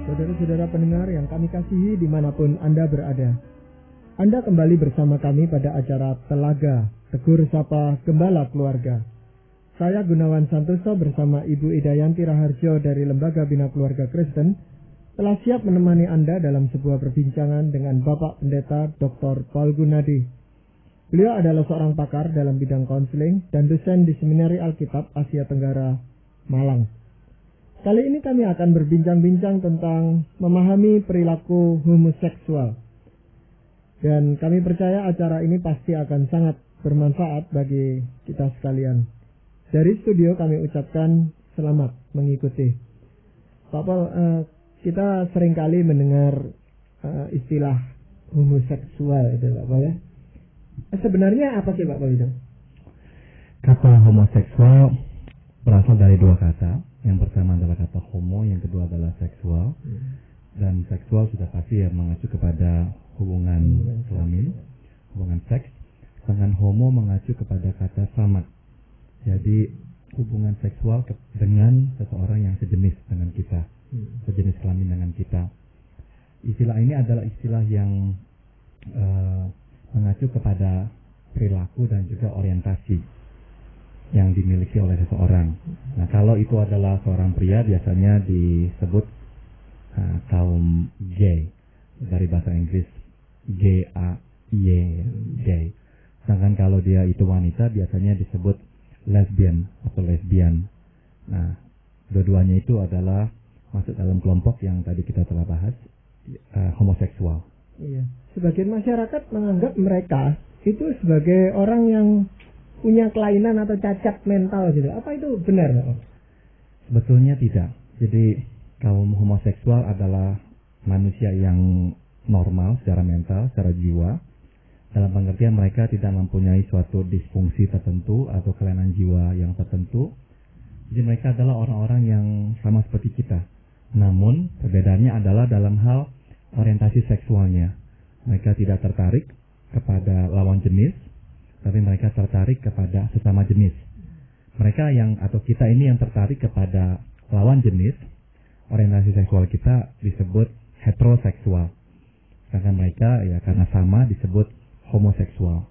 Saudara-saudara pendengar yang kami kasihi dimanapun Anda berada, Anda kembali bersama kami pada acara Telaga Tegur Sapa Gembala Keluarga. Saya Gunawan Santoso bersama Ibu Idayanti Raharjo dari Lembaga Bina Keluarga Kristen telah siap menemani Anda dalam sebuah perbincangan dengan Bapak Pendeta Dr. Paul Gunadi. Beliau adalah seorang pakar dalam bidang konseling dan dosen di Seminari Alkitab Asia Tenggara, Malang. Kali ini kami akan berbincang-bincang tentang memahami perilaku homoseksual. Dan kami percaya acara ini pasti akan sangat bermanfaat bagi kita sekalian. Dari studio kami ucapkan selamat mengikuti. Pak Paul, kita seringkali mendengar istilah homoseksual itu Pak Paul ya. Sebenarnya apa sih Pak Paul itu? Kata homoseksual berasal dari dua kata. Yang pertama adalah kata homo, yang kedua adalah seksual. Dan seksual sudah pasti ya mengacu kepada hubungan kelamin, hubungan seks. Sedangkan homo mengacu kepada kata sama. Jadi hubungan seksual dengan seseorang yang sejenis dengan kita, sejenis kelamin dengan kita. Istilah ini adalah istilah yang mengacu kepada perilaku dan juga orientasi yang dimiliki oleh seseorang. Nah, kalau itu adalah seorang pria biasanya disebut kaum gay, dari bahasa Inggris G-A-Y, gay. Sedangkan kalau dia itu wanita biasanya disebut lesbian atau lesbian. Nah, dua-duanya itu adalah masuk dalam kelompok yang tadi kita telah bahas, homoseksual. Iya. Sebagian masyarakat menganggap mereka itu sebagai orang yang punya kelainan atau cacat mental gitu. Apa itu benar? Sebetulnya tidak. Jadi kaum homoseksual adalah manusia yang normal secara mental, secara jiwa. Dalam pengertian mereka tidak mempunyai suatu disfungsi tertentu atau kelainan jiwa yang tertentu. Jadi mereka adalah orang-orang yang sama seperti kita. Namun perbedaannya adalah dalam hal orientasi seksualnya. Mereka tidak tertarik kepada lawan jenis, tapi mereka tertarik kepada sesama jenis. Mereka atau kita ini yang tertarik kepada lawan jenis, orientasi seksual kita disebut heteroseksual. Sedangkan mereka ya karena sama disebut homoseksual.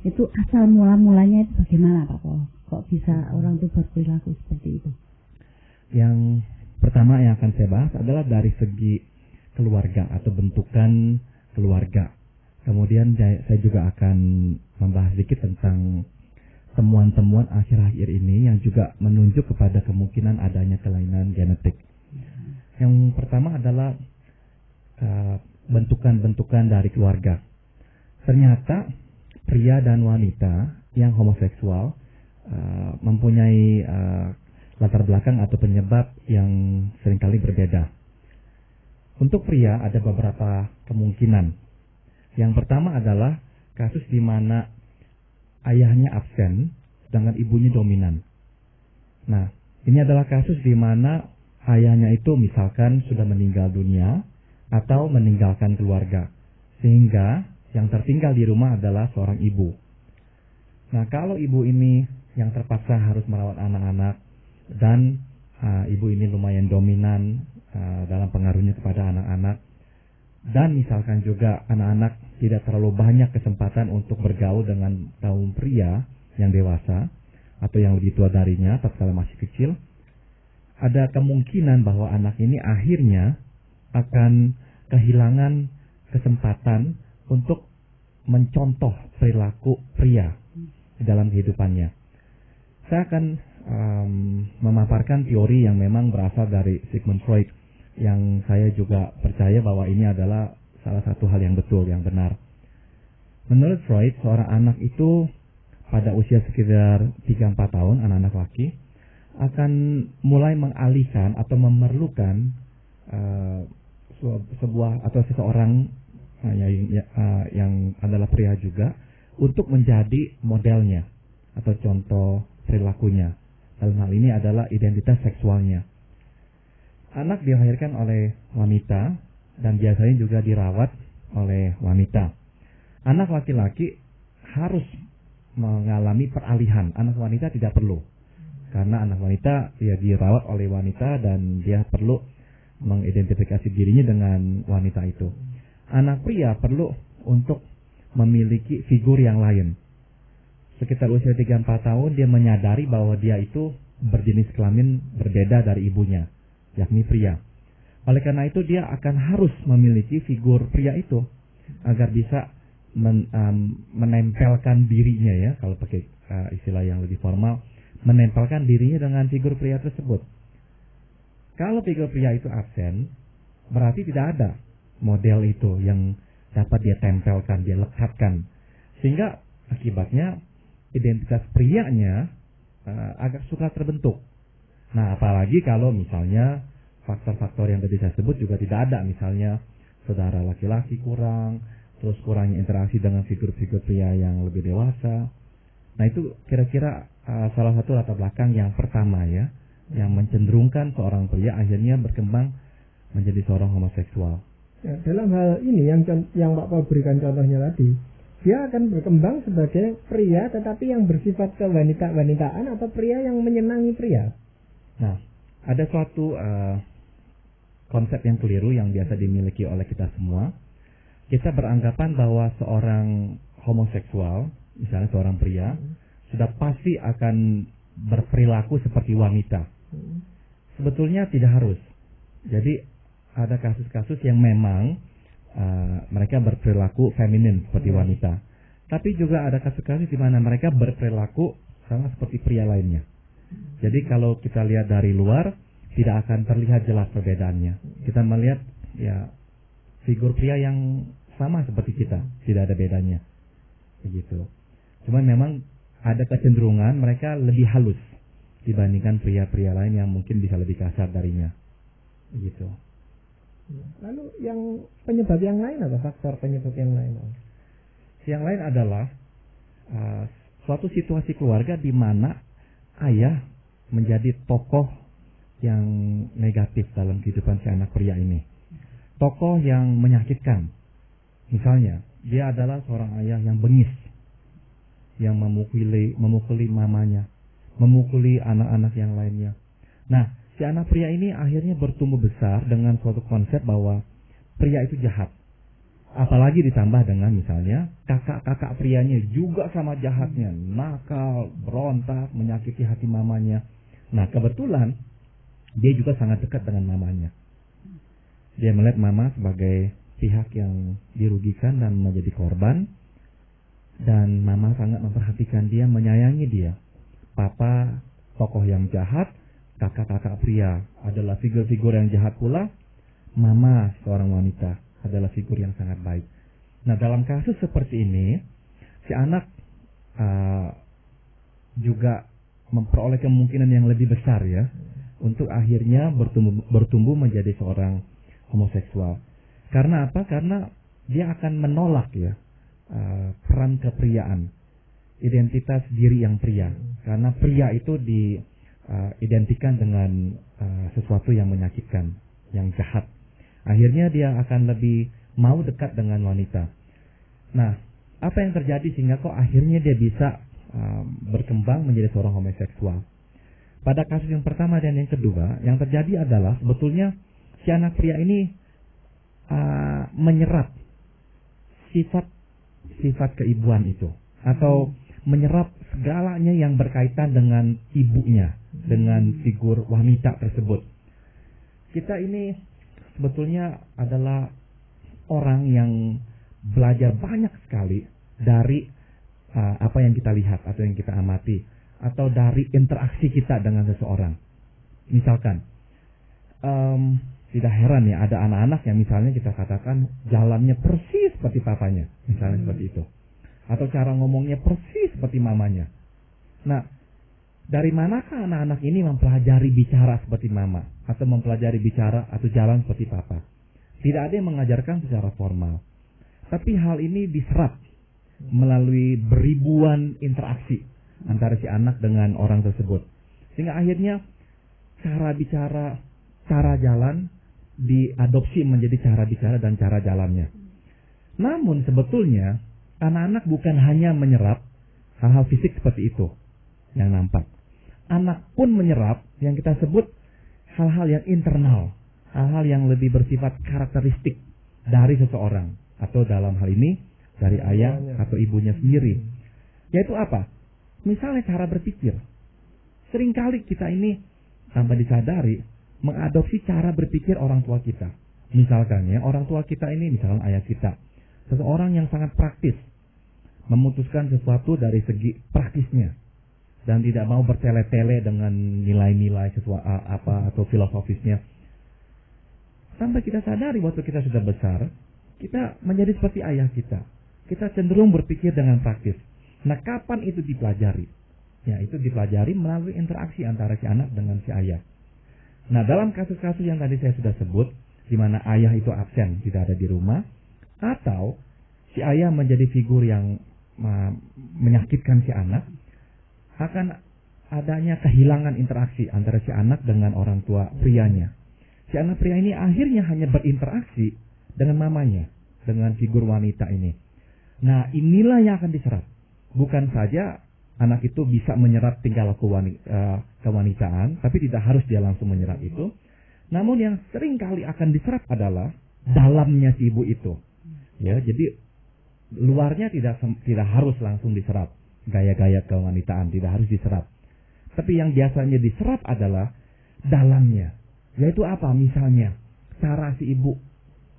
Itu asal mula-mulanya itu bagaimana Pak Paul? Kok bisa orang itu berperilaku seperti itu? Yang pertama yang akan saya bahas adalah dari segi keluarga atau bentukan keluarga. Kemudian saya juga akan membahas sedikit tentang temuan-temuan akhir-akhir ini yang juga menunjuk kepada kemungkinan adanya kelainan genetik. Yang pertama adalah bentukan-bentukan dari keluarga. Ternyata pria dan wanita yang homoseksual mempunyai latar belakang atau penyebab yang seringkali berbeda. Untuk pria ada beberapa kemungkinan. Yang pertama adalah kasus di mana ayahnya absen, sedangkan ibunya dominan. Nah, ini adalah kasus di mana ayahnya itu misalkan sudah meninggal dunia atau meninggalkan keluarga, sehingga yang tertinggal di rumah adalah seorang ibu. Nah, kalau ibu ini yang terpaksa harus merawat anak-anak dan ibu ini lumayan dominan dalam pengaruhnya kepada anak-anak, dan misalkan juga anak-anak tidak terlalu banyak kesempatan untuk bergaul dengan kaum pria yang dewasa atau yang lebih tua darinya tatkala masih kecil, ada kemungkinan bahwa anak ini akhirnya akan kehilangan kesempatan untuk mencontoh perilaku pria dalam kehidupannya. Saya akan memaparkan teori yang memang berasal dari Sigmund Freud, yang saya juga percaya bahwa ini adalah salah satu hal yang betul, yang benar. Menurut Freud, seorang anak itu pada usia sekitar 3-4 tahun, anak-anak laki, akan mulai mengalihkan atau memerlukan sebuah atau seseorang yang adalah pria juga untuk menjadi modelnya atau contoh perilakunya. Dalam hal ini adalah identitas seksualnya. Anak dilahirkan oleh wanita dan biasanya juga dirawat oleh wanita. Anak laki-laki harus mengalami peralihan, anak wanita tidak perlu. Karena anak wanita dia dirawat oleh wanita dan dia perlu mengidentifikasi dirinya dengan wanita itu. Anak pria perlu untuk memiliki figur yang lain. Sekitar usia 3-4 tahun dia menyadari bahwa dia itu berjenis kelamin berbeda dari ibunya, yakni pria. Oleh karena itu dia akan harus memiliki figur pria itu agar bisa menempelkan dirinya, ya, kalau pakai istilah yang lebih formal, menempelkan dirinya dengan figur pria tersebut. Kalau figur pria itu absen, berarti tidak ada model itu yang dapat dia tempelkan, dia lekatkan. Sehingga akibatnya identitas prianya agak suka terbentuk. Nah, apalagi kalau misalnya faktor-faktor yang tadi saya sebut juga tidak ada, misalnya saudara laki-laki kurang, terus kurangnya interaksi dengan figur-figur pria yang lebih dewasa. Nah, itu kira-kira salah satu latar belakang yang pertama, ya, yang mencenderungkan seorang pria akhirnya berkembang menjadi seorang homoseksual. Ya, dalam hal ini yang Pak Paul berikan contohnya tadi, dia akan berkembang sebagai pria tetapi yang bersifat kewanita-wanitaan atau pria yang menyenangi pria. Nah, ada suatu konsep yang keliru yang biasa dimiliki oleh kita semua. Kita beranggapan bahwa seorang homoseksual, misalnya seorang pria, sudah pasti akan berperilaku seperti wanita. Sebetulnya tidak harus. Jadi ada kasus-kasus yang memang mereka berperilaku feminin seperti wanita. Tapi juga ada kasus-kasus di mana mereka berperilaku sama seperti pria lainnya. Jadi kalau kita lihat dari luar, tidak akan terlihat jelas perbedaannya. Kita melihat ya figur pria yang sama seperti kita, tidak ada bedanya. Begitu. Cuma memang ada kecenderungan mereka lebih halus dibandingkan pria-pria lain yang mungkin bisa lebih kasar darinya. Begitu. Lalu yang penyebab yang lain apa? Faktor penyebab yang lain apa? Yang lain adalah suatu situasi keluarga di mana ayah menjadi tokoh yang negatif dalam kehidupan si anak pria ini. Tokoh yang menyakitkan. Misalnya, dia adalah seorang ayah yang bengis, yang memukuli mamanya, memukuli anak-anak yang lainnya. Nah, si anak pria ini akhirnya bertumbuh besar dengan suatu konsep bahwa pria itu jahat. Apalagi ditambah dengan misalnya kakak-kakak prianya juga sama jahatnya, nakal, berontak, menyakiti hati mamanya. Nah, kebetulan dia juga sangat dekat dengan mamanya. Dia melihat mama sebagai pihak yang dirugikan dan menjadi korban. Dan mama sangat memperhatikan dia, menyayangi dia. Papa tokoh yang jahat, kakak-kakak pria adalah figur-figur yang jahat pula. Mama seorang wanita adalah figur yang sangat baik. Nah, dalam kasus seperti ini, si anak juga memperoleh kemungkinan yang lebih besar, ya, untuk akhirnya bertumbuh menjadi seorang homoseksual. Karena apa? Karena dia akan menolak, ya, peran kepriaan, identitas diri yang pria. Karena pria itu diidentikan dengan sesuatu yang menyakitkan, yang jahat. Akhirnya dia akan lebih mau dekat dengan wanita. Nah, apa yang terjadi sehingga kok akhirnya dia bisa berkembang menjadi seorang homoseksual? Pada kasus yang pertama dan yang kedua, yang terjadi adalah sebetulnya si anak pria ini menyerap sifat keibuan itu, atau menyerap segalanya yang berkaitan dengan ibunya, dengan figur wanita tersebut. Kita ini sebetulnya adalah orang yang belajar banyak sekali dari apa yang kita lihat atau yang kita amati, atau dari interaksi kita dengan seseorang. Misalkan, tidak heran ya ada anak-anak yang misalnya kita katakan jalannya persis seperti papanya, misalnya seperti itu. Atau cara ngomongnya persis seperti mamanya. Nah, dari manakah anak-anak ini mempelajari bicara seperti mama, atau mempelajari bicara atau jalan seperti papa? Tidak ada yang mengajarkan secara formal. Tapi hal ini diserap melalui beribuan interaksi antara si anak dengan orang tersebut. Sehingga akhirnya cara bicara, cara jalan diadopsi menjadi cara bicara dan cara jalannya. Namun sebetulnya anak-anak bukan hanya menyerap hal-hal fisik seperti itu yang nampak. Anak pun menyerap yang kita sebut hal-hal yang internal, hal-hal yang lebih bersifat karakteristik dari seseorang, atau dalam hal ini dari ayah atau ibunya sendiri. Yaitu apa? Misalnya cara berpikir. Seringkali kita ini tanpa disadari mengadopsi cara berpikir orang tua kita. Misalkan ya, orang tua kita ini, misalkan ayah kita, seseorang yang sangat praktis, memutuskan sesuatu dari segi praktisnya dan tidak mau bertele-tele dengan nilai-nilai sesuatu atau filosofisnya. Sampai kita sadari waktu kita sudah besar, kita menjadi seperti ayah kita. Kita cenderung berpikir dengan praktis. Nah, kapan itu dipelajari? Ya, itu dipelajari melalui interaksi antara si anak dengan si ayah. Nah, dalam kasus-kasus yang tadi saya sudah sebut, di mana ayah itu absen, tidak ada di rumah, atau si ayah menjadi figur yang menyakitkan si anak, akan adanya kehilangan interaksi antara si anak dengan orang tua prianya. Si anak pria ini akhirnya hanya berinteraksi dengan mamanya, dengan figur wanita ini. Nah, inilah yang akan diserap. Bukan saja anak itu bisa menyerap tingkah laku kewanitaan, tapi tidak harus dia langsung menyerap itu. Namun yang sering kali akan diserap adalah dalamnya si ibu itu. Ya, jadi luarnya tidak harus langsung diserap. Gaya-gaya kewanitaan tidak harus diserap. Tapi yang biasanya diserap adalah dalamnya. Yaitu apa? Misalnya, cara si ibu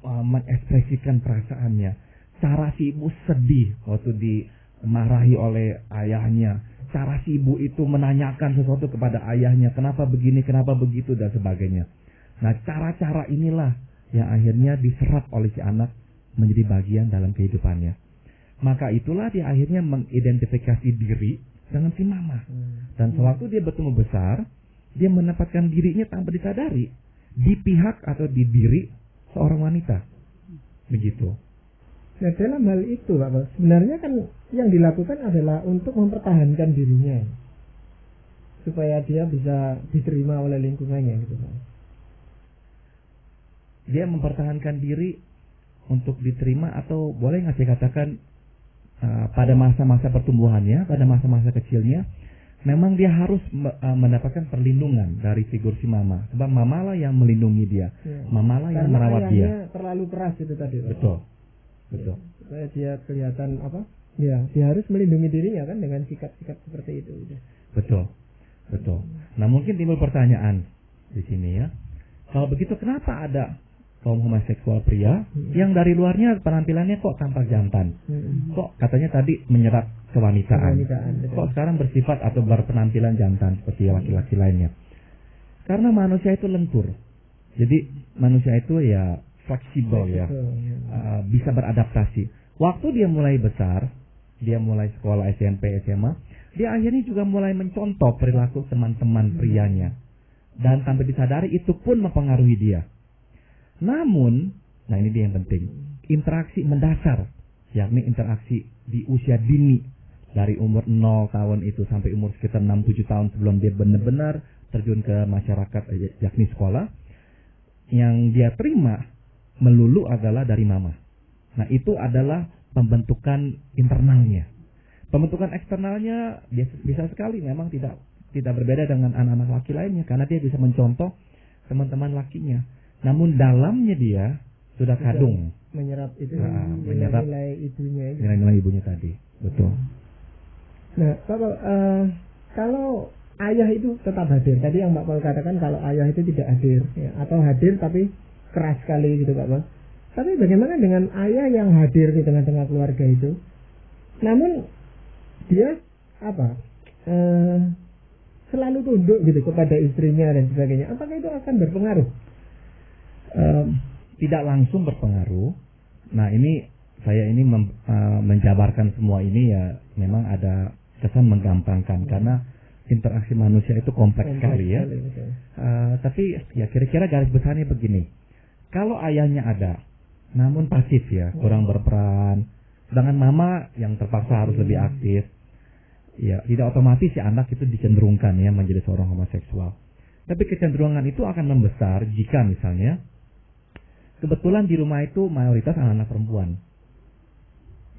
mengekspresikan perasaannya. Cara si ibu sedih waktu dimarahi oleh ayahnya. Cara si ibu itu menanyakan sesuatu kepada ayahnya. Kenapa begini, kenapa begitu, dan sebagainya. Nah, cara-cara inilah yang akhirnya diserap oleh si anak menjadi bagian dalam kehidupannya. Maka itulah dia akhirnya mengidentifikasi diri dengan si mama. Dan sewaktu dia bertumbuh besar, dia menempatkan dirinya tanpa disadari di pihak atau di diri seorang wanita. Begitu. Nah, dalam hal itu, Pak, sebenarnya kan yang dilakukan adalah untuk mempertahankan dirinya supaya dia bisa diterima oleh lingkungannya, gitu, Pak. Dia mempertahankan diri untuk diterima, atau boleh nggak saya katakan pada masa-masa pertumbuhannya, pada masa-masa kecilnya, memang dia harus mendapatkan perlindungan dari figur si mama. Sebab mama lah yang melindungi dia, mama lah yang merawat dia. Terlalu keras itu tadi, Pak. Betul, betul. Supaya dia kelihatan apa? Ya, dia harus melindungi dirinya kan dengan sikap-sikap seperti itu. Betul, betul. Nah, mungkin timbul pertanyaan di sini ya. Kalau begitu, kenapa ada kaum homoseksual pria yang dari luarnya penampilannya kok tampak jantan? Kok katanya tadi menyerap kewanitaan. Kok sekarang bersifat atau berpenampilan jantan seperti laki-laki lainnya? Karena manusia itu lentur. Jadi manusia itu ya fleksibel ya. Bisa beradaptasi. Waktu dia mulai besar, dia mulai sekolah SMP, SMA, dia akhirnya juga mulai mencontoh perilaku teman-teman prianya. Dan tanpa disadari itu pun mempengaruhi dia. Namun, nah ini dia yang penting, interaksi mendasar, yakni interaksi di usia dini, dari umur 0 tahun itu sampai umur sekitar 6-7 tahun sebelum dia benar-benar terjun ke masyarakat, yakni sekolah, yang dia terima melulu adalah dari mama. Nah, itu adalah pembentukan internalnya. Pembentukan eksternalnya bisa sekali memang tidak berbeda dengan anak-anak laki lainnya, karena dia bisa mencontoh teman-teman lakinya. Namun dalamnya dia sudah kadung menyerap itu, menyerap nilai-nilai ibunya tadi. Betul. Nah, kalau ayah itu tetap hadir, tadi yang Pak Paul katakan kalau ayah itu tidak hadir, ya, atau hadir tapi keras sekali gitu, Pak Paul. Tapi bagaimana dengan ayah yang hadir di tengah-tengah keluarga itu, namun dia selalu tunduk gitu kepada istrinya dan sebagainya? Apakah itu akan berpengaruh? Tidak langsung berpengaruh. Nah, ini saya ini menjabarkan semua ini ya, memang ada kesan menggampangkan karena interaksi manusia itu kompleks sekali ya. Tapi ya kira-kira garis besarnya begini. Kalau ayahnya ada, namun pasif ya, kurang berperan, sedangkan mama yang terpaksa harus lebih aktif, ya tidak otomatis si anak itu dicenderungkan ya menjadi seorang homoseksual. Tapi kecenderungan itu akan membesar jika misalnya kebetulan di rumah itu mayoritas anak-anak perempuan.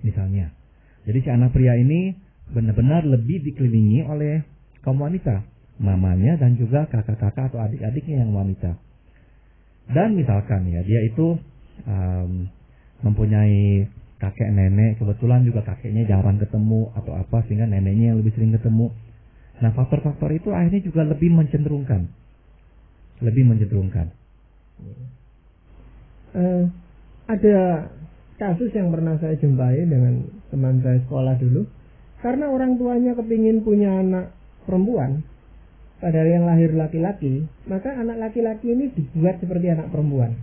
Misalnya. Jadi si anak pria ini benar-benar lebih dikelilingi oleh kaum wanita. Mamanya dan juga kakak-kakak atau adik-adiknya yang wanita. Dan misalkan ya, dia itu mempunyai kakek nenek, kebetulan juga kakeknya jarang ketemu atau apa, sehingga neneknya yang lebih sering ketemu. Nah, faktor-faktor itu akhirnya juga lebih mencenderungkan. Ada kasus yang pernah saya jumpai dengan teman saya sekolah dulu, karena orang tuanya kepingin punya anak perempuan, padahal yang lahir laki-laki, maka anak laki-laki ini dibuat seperti anak perempuan.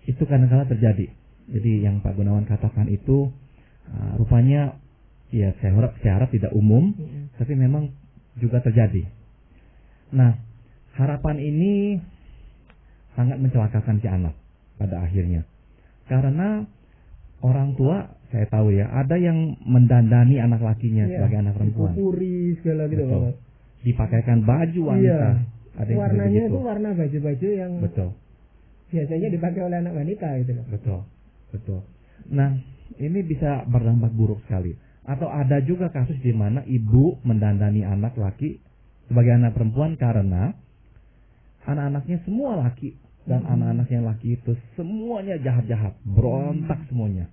Itu kadang-kadang terjadi. Jadi yang Pak Gunawan katakan itu rupanya ya saya harap tidak umum, tapi memang juga terjadi. Nah, harapan ini sangat mencelakakan si anak pada akhirnya. Karena orang tua, saya tahu ya, ada yang mendandani anak lakinya sebagai anak perempuan. Dipupuri segala gitu. Betul. Dipakaikan baju wanita. Ada yang warnanya itu warna baju-baju yang biasanya dipakai oleh anak wanita gitu loh. Betul. Nah, ini bisa berdampak buruk sekali. Atau ada juga kasus di mana ibu mendandani anak laki sebagai anak perempuan karena anak-anaknya semua laki, dan anak-anaknya laki itu semuanya jahat-jahat, berontak semuanya.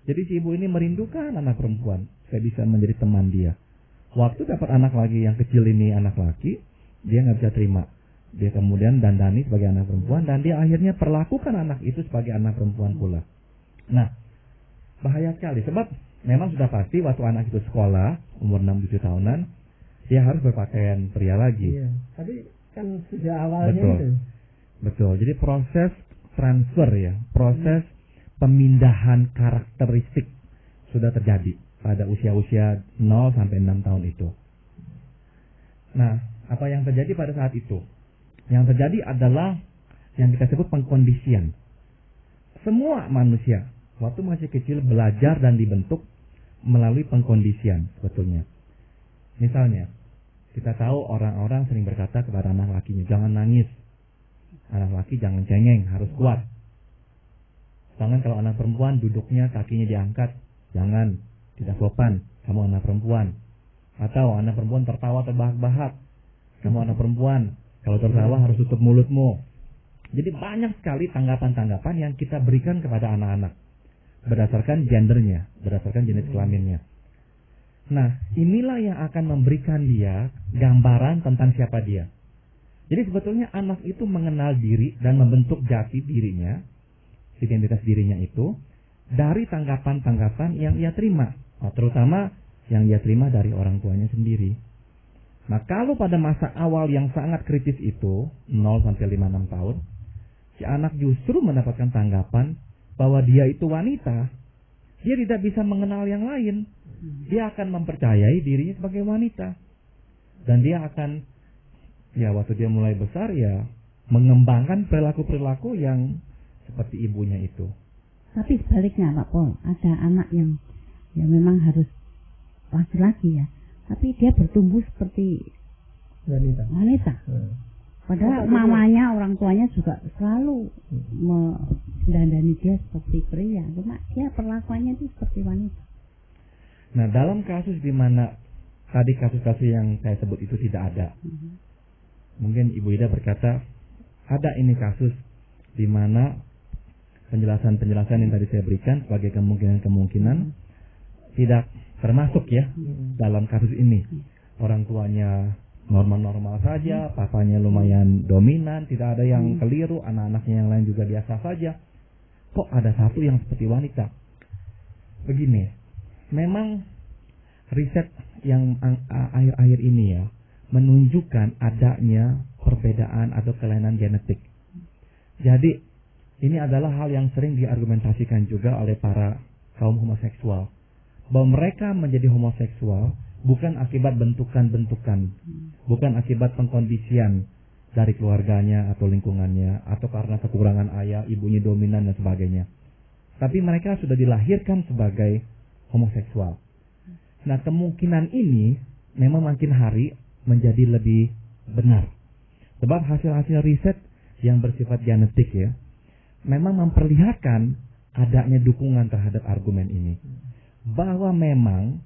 Jadi si ibu ini merindukan anak perempuan, saya bisa menjadi teman dia. Waktu dapat anak lagi yang kecil ini anak laki, dia nggak bisa terima. Dia kemudian dandani sebagai anak perempuan, dan dia akhirnya perlakukan anak itu sebagai anak perempuan pula. Nah, bahaya sekali, sebab memang sudah pasti waktu anak itu sekolah, umur 6-7 tahunan, dia harus berpakaian pria lagi. Iya, tapi kan sejak awalnya Betul, jadi proses transfer ya, proses pemindahan karakteristik sudah terjadi pada usia-usia 0 sampai 6 tahun itu. Nah, apa yang terjadi pada saat itu? Yang terjadi adalah yang kita sebut pengkondisian. Semua manusia waktu masih kecil belajar dan dibentuk melalui pengkondisian sebetulnya. Misalnya, kita tahu orang-orang sering berkata kepada anak lakinya, jangan nangis. Anak laki jangan cengeng, harus kuat. Sedangkan kalau anak perempuan duduknya kakinya diangkat, jangan, tidak sopan, kamu anak perempuan. Atau anak perempuan tertawa terbahak-bahak, kamu anak perempuan, kalau tertawa harus tutup mulutmu. Jadi banyak sekali tanggapan-tanggapan yang kita berikan kepada anak-anak berdasarkan gendernya, berdasarkan jenis kelaminnya. Nah, inilah yang akan memberikan dia gambaran tentang siapa dia. Jadi sebetulnya anak itu mengenal diri dan membentuk jati dirinya, identitas dirinya itu, dari tanggapan-tanggapan yang ia terima. Nah, terutama yang ia terima dari orang tuanya sendiri. Nah, kalau pada masa awal yang sangat kritis itu, 0 sampai 5-6 tahun, si anak justru mendapatkan tanggapan bahwa dia itu wanita, dia tidak bisa mengenal yang lain. Dia akan mempercayai dirinya sebagai wanita. Dan dia akan, ya waktu dia mulai besar ya, mengembangkan perilaku-perilaku yang seperti ibunya itu. Tapi sebaliknya Pak Pol, ada anak yang ya memang harus laki-laki ya, tapi dia bertumbuh seperti wanita. Padahal mamanya, orang tuanya juga selalu mendandani dia seperti pria, cuma dia perlakuannya itu seperti wanita. Nah, dalam kasus di mana tadi kasus-kasus yang saya sebut itu tidak ada, mungkin Ibu Ida berkata ada ini kasus di mana penjelasan-penjelasan yang tadi saya berikan sebagai kemungkinan-kemungkinan tidak termasuk ya dalam kasus ini. Orang tuanya normal-normal saja, papanya lumayan dominan, tidak ada yang keliru, anak-anaknya yang lain juga biasa saja. Kok ada satu yang seperti wanita? Begini, memang riset yang akhir-akhir ini ya menunjukkan adanya perbedaan atau kelainan genetik. Jadi ini adalah hal yang sering diargumentasikan juga oleh para kaum homoseksual, bahwa mereka menjadi homoseksual bukan akibat bentukan-bentukan, bukan akibat pengkondisian dari keluarganya atau lingkungannya, atau karena kekurangan ayah, ibunya dominan dan sebagainya. Tapi mereka sudah dilahirkan sebagai homoseksual. Nah, kemungkinan ini memang makin hari menjadi lebih benar. Sebab hasil-hasil riset yang bersifat genetik ya, memang memperlihatkan adanya dukungan terhadap argumen ini. Bahwa memang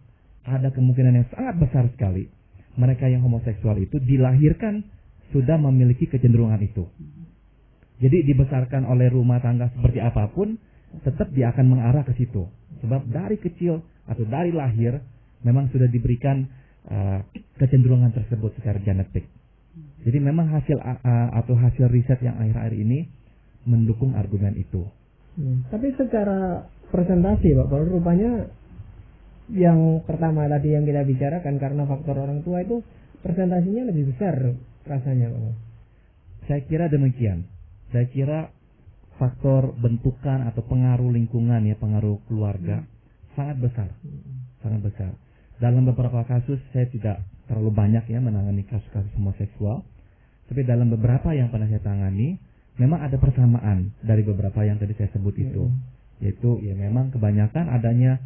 ada kemungkinan yang sangat besar sekali mereka yang homoseksual itu dilahirkan sudah memiliki kecenderungan itu. Jadi dibesarkan oleh rumah tangga seperti apapun, tetap dia akan mengarah ke situ. Sebab dari kecil atau dari lahir memang sudah diberikan kecenderungan tersebut secara genetik. Jadi memang hasil riset yang akhir-akhir ini mendukung argumen itu. Tapi secara presentasi Pak Paul, rupanya yang pertama tadi yang kita bicarakan karena faktor orang tua itu presentasinya lebih besar rasanya Pak Paul. Saya kira demikian. Saya kira faktor bentukan atau pengaruh lingkungan ya, pengaruh keluarga sangat besar. Sangat besar. Dalam beberapa kasus saya tidak terlalu banyak ya menangani kasus-kasus homoseksual. Tapi dalam beberapa yang pernah saya tangani memang ada persamaan dari beberapa yang tadi saya sebut itu. Yaitu ya memang kebanyakan adanya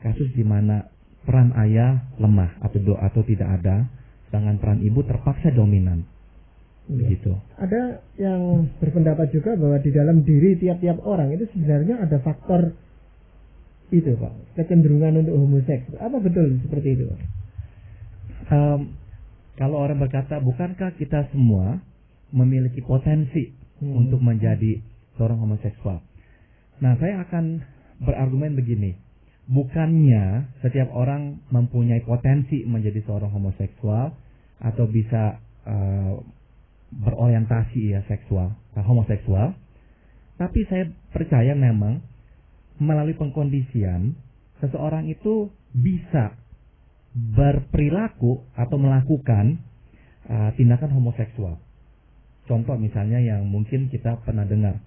kasus di mana peran ayah lemah atau tidak ada, sedangkan peran ibu terpaksa dominan. Begitu. Ada yang berpendapat juga bahwa di dalam diri tiap-tiap orang itu sebenarnya ada faktor itu Pak, kecenderungan untuk homoseks. Apa betul seperti itu Pak? Kalau orang berkata, bukankah kita semua memiliki potensi untuk menjadi seorang homoseksual? Nah, saya akan berargumen begini. Bukannya setiap orang mempunyai potensi menjadi seorang homoseksual atau bisa berorientasi ya seksual, homoseksual. Tapi saya percaya memang melalui pengkondisian seseorang itu bisa berperilaku atau melakukan tindakan homoseksual. Contoh misalnya yang mungkin kita pernah dengar,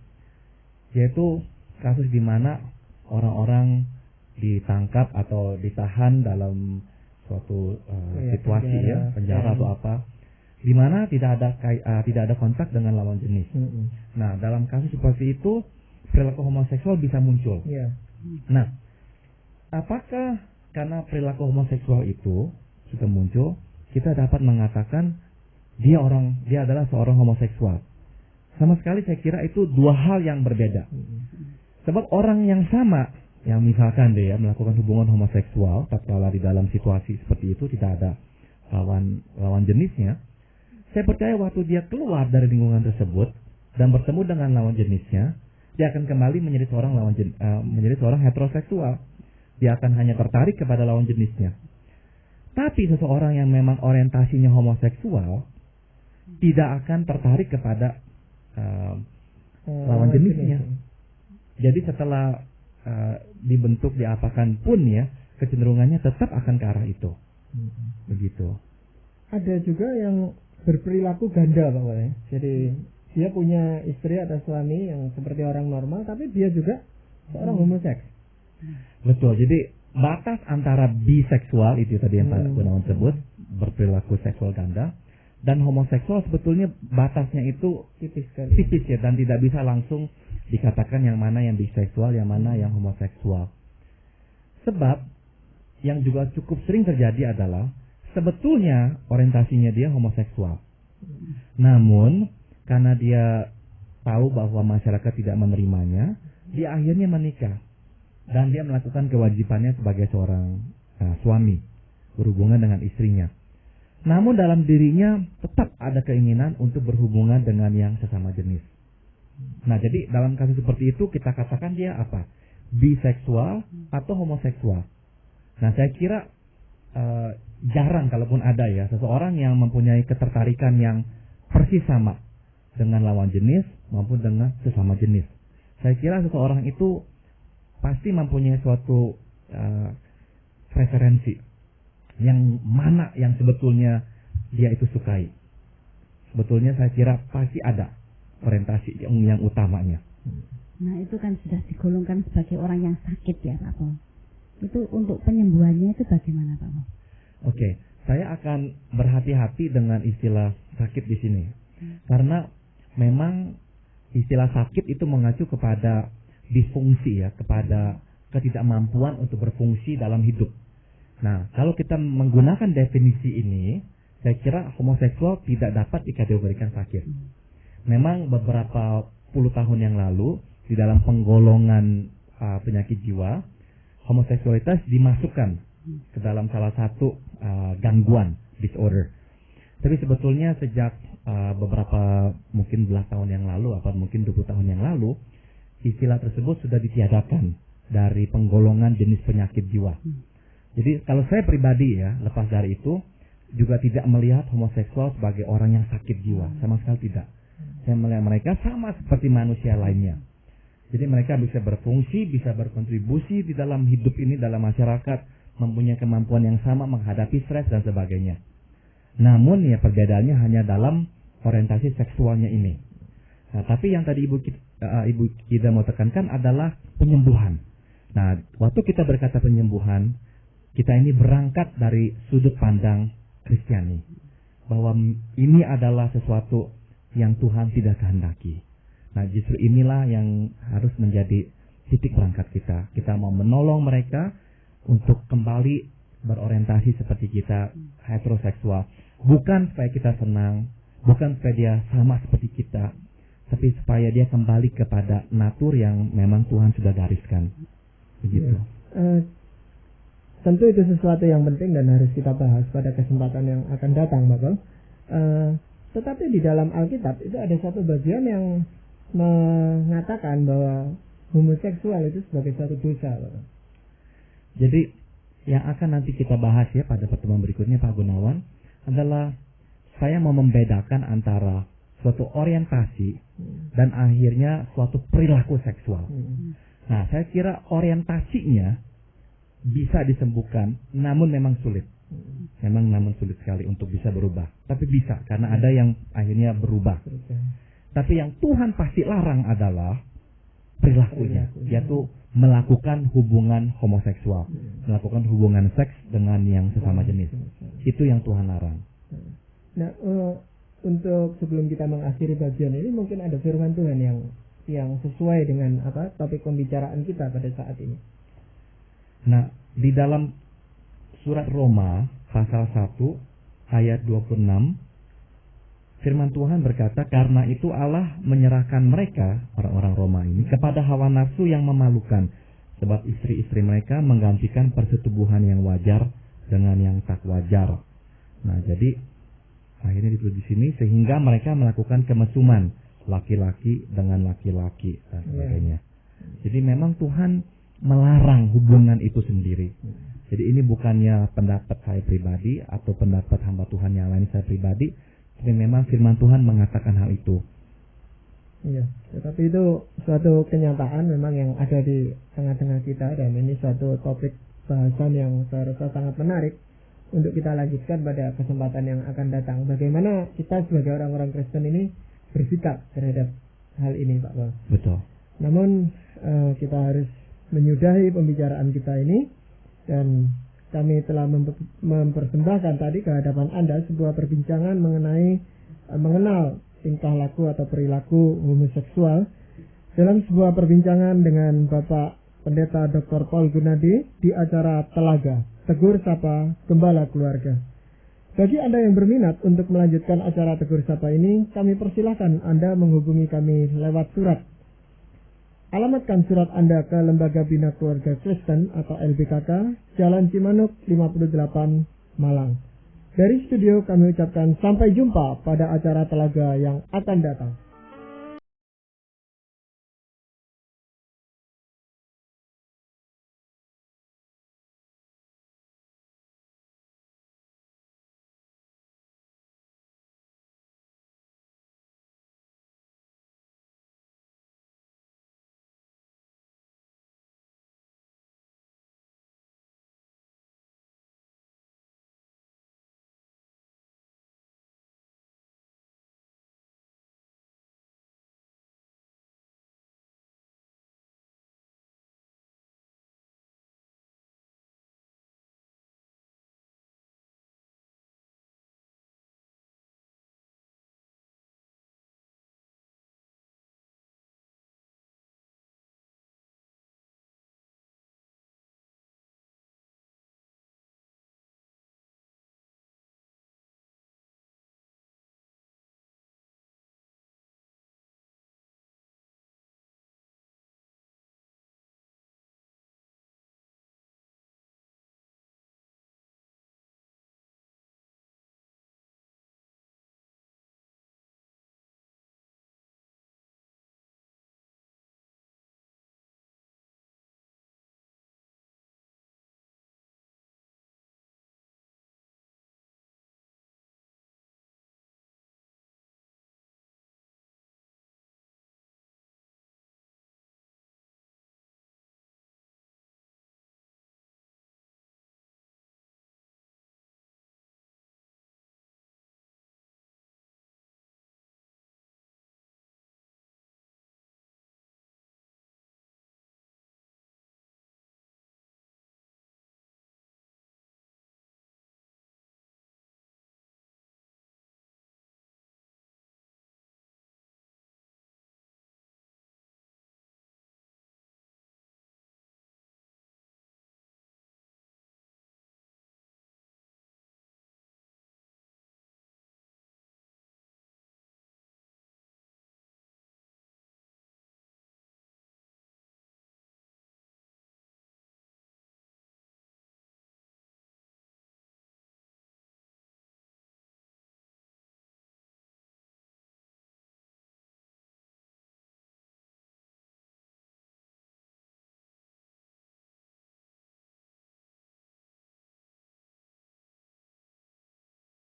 yaitu kasus di mana orang-orang ditangkap atau ditahan dalam suatu situasi penjara atau apa, di mana tidak ada kontak dengan lawan jenis. Nah, dalam kasus seperti itu perilaku homoseksual bisa muncul. Nah, apakah karena perilaku homoseksual itu sudah muncul, kita dapat mengatakan dia adalah seorang homoseksual? Sama sekali saya kira itu dua hal yang berbeda. Sebab orang yang sama, yang misalkan dia melakukan hubungan homoseksual, tatkala di dalam situasi seperti itu tidak ada lawan jenisnya, saya percaya waktu dia keluar dari lingkungan tersebut dan bertemu dengan lawan jenisnya, dia akan kembali menjadi seorang heteroseksual. Dia akan hanya tertarik kepada lawan jenisnya. Tapi seseorang yang memang orientasinya homoseksual tidak akan tertarik kepada lawan jenisnya. Jadi setelah dibentuk, diapakan pun ya, kecenderungannya tetap akan ke arah itu. Begitu. Ada juga yang berperilaku ganda Pak ya. Jadi dia punya istri atau suami yang seperti orang normal, tapi dia juga seorang homoseks. Betul. Jadi batas antara biseksual itu tadi yang Pak Gunawan sebut, berperilaku seksual ganda, dan homoseksual sebetulnya batasnya itu tipis ya, dan tidak bisa langsung dikatakan yang mana yang biseksual, yang mana yang homoseksual. Sebab yang juga cukup sering terjadi adalah sebetulnya orientasinya dia homoseksual. Namun karena dia tahu bahwa masyarakat tidak menerimanya, dia akhirnya menikah dan dia melakukan kewajibannya sebagai seorang suami, berhubungan dengan istrinya. Namun dalam dirinya tetap ada keinginan untuk berhubungan dengan yang sesama jenis. Nah, jadi dalam kasus seperti itu kita katakan dia apa? Biseksual atau homoseksual. Nah, saya kira jarang kalaupun ada ya seseorang yang mempunyai ketertarikan yang persis sama dengan lawan jenis maupun dengan sesama jenis. Saya kira seseorang itu pasti mempunyai suatu preferensi yang mana yang sebetulnya dia itu sukai. Sebetulnya saya kira pasti ada orientasi yang utamanya. Nah, itu kan sudah digolongkan sebagai orang yang sakit ya Pak Paul. Itu untuk penyembuhannya itu bagaimana Pak Paul? Oke, saya akan berhati-hati dengan istilah sakit di sini. Karena memang istilah sakit itu mengacu kepada disfungsi ya, kepada ketidakmampuan untuk berfungsi dalam hidup. Nah, kalau kita menggunakan definisi ini, saya kira homoseksual tidak dapat dikategorikan sakit. Memang beberapa puluh tahun yang lalu di dalam penggolongan penyakit jiwa, homoseksualitas dimasukkan ke dalam salah satu gangguan disorder. Tapi sebetulnya sejak beberapa mungkin belas tahun yang lalu atau mungkin 20 tahun yang lalu, istilah tersebut sudah ditiadakan dari penggolongan jenis penyakit jiwa. Jadi kalau saya pribadi ya, lepas dari itu juga tidak melihat homoseksual sebagai orang yang sakit jiwa, sama sekali tidak. Saya melihat mereka sama seperti manusia lainnya. Jadi mereka bisa berfungsi, bisa berkontribusi di dalam hidup ini, dalam masyarakat, mempunyai kemampuan yang sama menghadapi stres dan sebagainya. Namun ya perbedaannya hanya dalam orientasi seksualnya ini. Nah, tapi yang tadi Ibu Kida mau tekankan adalah penyembuhan. Nah, waktu kita berkata penyembuhan, kita ini berangkat dari sudut pandang Kristiani, bahwa ini adalah sesuatu yang Tuhan tidak kehendaki. Nah, justru inilah yang harus menjadi titik berangkat kita. Kita mau menolong mereka untuk kembali berorientasi seperti kita, heteroseksual. Bukan supaya kita senang, bukan supaya dia sama seperti kita, tapi supaya dia kembali kepada natur yang memang Tuhan sudah gariskan. Begitu. Tentu itu sesuatu yang penting dan harus kita bahas pada kesempatan yang akan datang, Bapak. Tetapi di dalam Alkitab itu ada satu bagian yang mengatakan bahwa homoseksual itu sebagai suatu dosa, Bapak. Jadi yang akan nanti kita bahas ya pada pertemuan berikutnya, Pak Gunawan, adalah saya mau membedakan antara suatu orientasi dan akhirnya suatu perilaku seksual. Nah, saya kira orientasinya bisa disembuhkan, namun memang sulit. Namun sulit sekali untuk bisa berubah. Tapi bisa, karena ada yang akhirnya berubah. Tapi yang Tuhan pasti larang adalah perilakunya, yaitu melakukan hubungan homoseksual, melakukan hubungan seks dengan yang sesama jenis. Itu yang Tuhan larang. Nah, untuk sebelum kita mengakhiri bagian ini, mungkin ada firman Tuhan yang sesuai dengan topik pembicaraan kita pada saat ini. Nah, di dalam surat Roma pasal 1 ayat 26, firman Tuhan berkata, karena itu Allah menyerahkan mereka, orang-orang Roma ini, kepada hawa nafsu yang memalukan, sebab istri-istri mereka menggantikan persetubuhan yang wajar dengan yang tak wajar. Nah, jadi akhirnya ditulis di sini, sehingga mereka melakukan kemesuman laki-laki dengan laki-laki dan sebagainya. Jadi memang Tuhan melarang hubungan itu sendiri. Jadi ini bukannya pendapat saya pribadi atau pendapat hamba Tuhan yang lain saya pribadi, tapi memang firman Tuhan mengatakan hal itu. Iya, tetapi itu suatu kenyataan memang yang ada di tengah-tengah kita, dan ini suatu topik bahasan yang saya rasa sangat menarik untuk kita lanjutkan pada kesempatan yang akan datang. Bagaimana kita sebagai orang-orang Kristen ini bersikap terhadap hal ini, Pak Bang. Betul. Namun kita harus menyudahi pembicaraan kita ini, dan kami telah mempersembahkan tadi ke hadapan Anda sebuah perbincangan mengenal tingkah laku atau perilaku homoseksual dalam sebuah perbincangan dengan Bapak Pendeta Dr. Paul Gunadi di acara Telaga, Tegur Sapa Gembala Keluarga. Bagi Anda yang berminat untuk melanjutkan acara Tegur Sapa ini, kami persilahkan Anda menghubungi kami lewat surat. Alamatkan surat Anda ke Lembaga Bina Keluarga Kristen atau LBKK, Jalan Cimanuk 58, Malang. Dari studio kami ucapkan sampai jumpa pada acara Telaga yang akan datang.